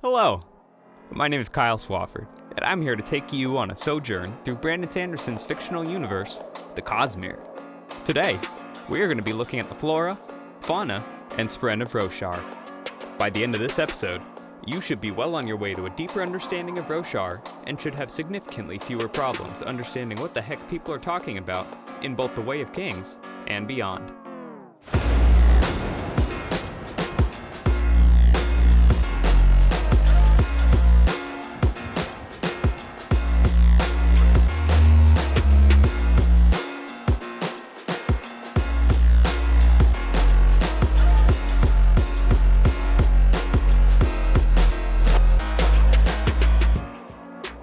Hello, my name is Kyle Swafford, and I'm here to take you on a sojourn through Brandon Sanderson's fictional universe, the Cosmere. Today, we are going to be looking at the Flora, Fauna, and Spren of Roshar. By the end of this episode, you should be well on your way to a deeper understanding of Roshar, and should have significantly fewer problems understanding what the heck people are talking about in both the Way of Kings and beyond.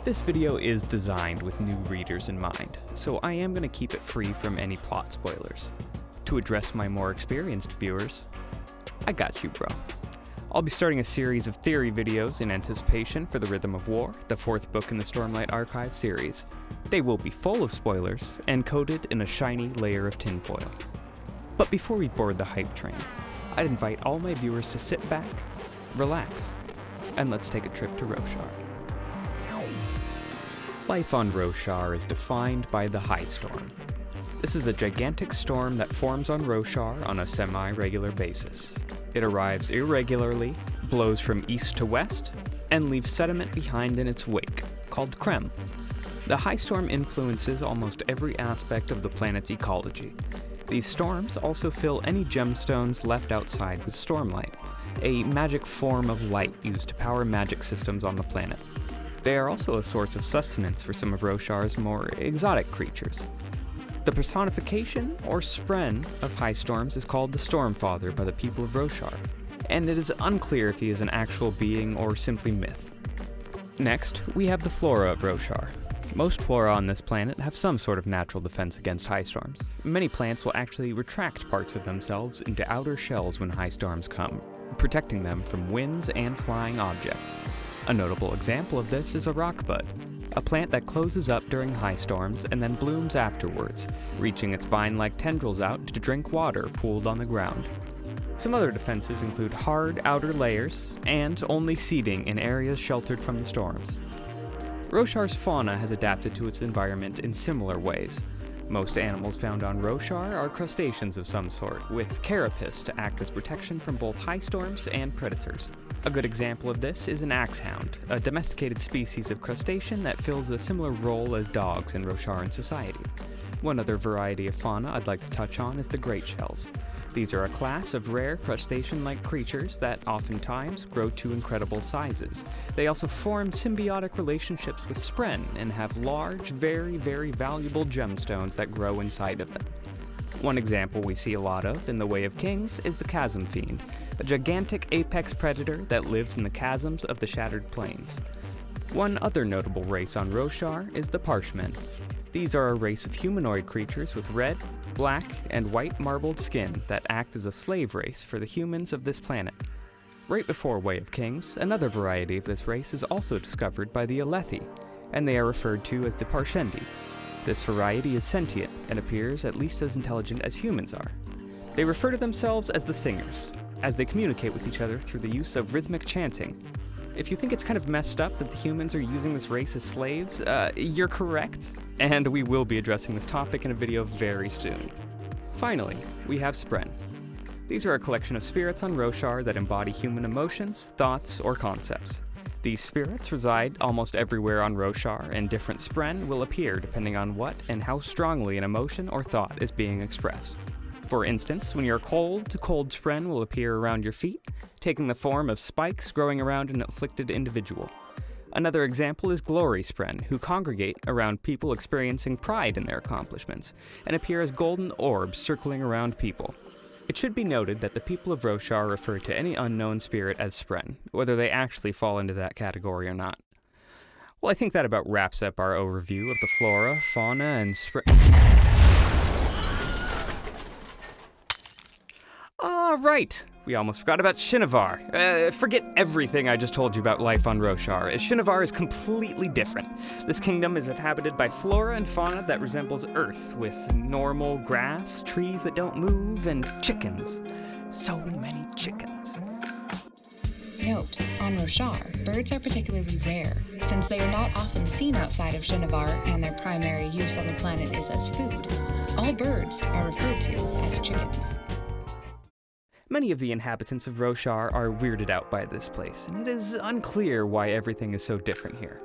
This video is designed with new readers in mind, so I am going to keep it free from any plot spoilers. To address my more experienced viewers, I got you, bro. I'll be starting a series of theory videos in anticipation for The Rhythm of War, the fourth book in the Stormlight Archive series. They will be full of spoilers and coated in a shiny layer of tinfoil. But before we board the hype train, I'd invite all my viewers to sit back, relax, and let's take a trip to Roshar. Life on Roshar is defined by the High Storm. This is a gigantic storm that forms on Roshar on a semi-regular basis. It arrives irregularly, blows from east to west, and leaves sediment behind in its wake, called crem. The High Storm influences almost every aspect of the planet's ecology. These storms also fill any gemstones left outside with stormlight, a magic form of light used to power magic systems on the planet. They are also a source of sustenance for some of Roshar's more exotic creatures. The personification, or spren, of High Storms is called the Stormfather by the people of Roshar, and it is unclear if he is an actual being or simply myth. Next, we have the Flora of Roshar. Most flora on this planet have some sort of natural defense against high storms. Many plants will actually retract parts of themselves into outer shells when high storms come, protecting them from winds and flying objects. A notable example of this is a rockbud, a plant that closes up during high storms and then blooms afterwards, reaching its vine-like tendrils out to drink water pooled on the ground. Some other defenses include hard outer layers and only seeding in areas sheltered from the storms. Roshar's fauna has adapted to its environment in similar ways. Most animals found on Roshar are crustaceans of some sort, with carapace to act as protection from both high storms and predators. A good example of this is an axehound, a domesticated species of crustacean that fills a similar role as dogs in Rosharan society. One other variety of fauna I'd like to touch on is the great shells. These are a class of rare crustacean-like creatures that oftentimes grow to incredible sizes. They also form symbiotic relationships with spren and have large, very, very valuable gemstones that grow inside of them. One example we see a lot of in the Way of Kings is the Chasm Fiend, a gigantic apex predator that lives in the chasms of the Shattered Plains. One other notable race on Roshar is the Parshmen. These are a race of humanoid creatures with red, black, and white marbled skin that act as a slave race for the humans of this planet. Right before Way of Kings, another variety of this race is also discovered by the Alethi, and they are referred to as the Parshendi. This variety is sentient and appears at least as intelligent as humans are. They refer to themselves as the Singers, as they communicate with each other through the use of rhythmic chanting. If you think it's kind of messed up that the humans are using this race as slaves, you're correct, and we will be addressing this topic in a video very soon. Finally, we have spren. These are a collection of spirits on Roshar that embody human emotions, thoughts, or concepts. These spirits reside almost everywhere on Roshar, and different spren will appear depending on what and how strongly an emotion or thought is being expressed. For instance, when you're cold spren will appear around your feet, taking the form of spikes growing around an afflicted individual. Another example is glory spren, who congregate around people experiencing pride in their accomplishments, and appear as golden orbs circling around people. It should be noted that the people of Roshar refer to any unknown spirit as spren, whether they actually fall into that category or not. Well, I think that about wraps up our overview of the flora, fauna, and right, we almost forgot about Navarre. Forget everything I just told you about life on Roshar, as Navarre is completely different. This kingdom is inhabited by flora and fauna that resembles Earth, with normal grass, trees that don't move, and chickens. So many chickens. Note, on Roshar, birds are particularly rare, since they are not often seen outside of Navarre and their primary use on the planet is as food. All birds are referred to as chickens. Many of the inhabitants of Roshar are weirded out by this place, and it is unclear why everything is so different here.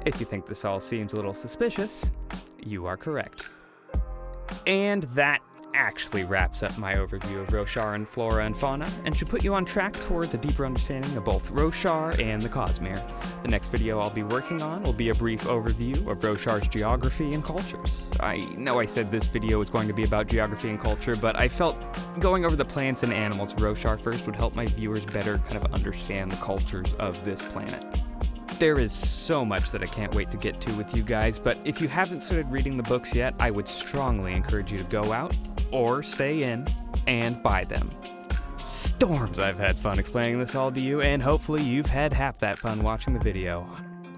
If you think this all seems a little suspicious, you are correct. And that actually wraps up my overview of Roshar and Flora and Fauna, and should put you on track towards a deeper understanding of both Roshar and the Cosmere. The next video I'll be working on will be a brief overview of Roshar's geography and cultures. I know I said this video was going to be about geography and culture, but I felt going over the plants and animals of Roshar first would help my viewers better kind of understand the cultures of this planet. There is so much that I can't wait to get to with you guys, but if you haven't started reading the books yet, I would strongly encourage you to go out, or stay in, and buy them. Storms, I've had fun explaining this all to you, and hopefully you've had half that fun watching the video.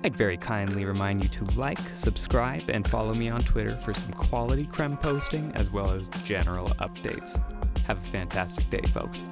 I'd very kindly remind you to like, subscribe, and follow me on Twitter for some quality creme posting, as well as general updates. Have a fantastic day, folks.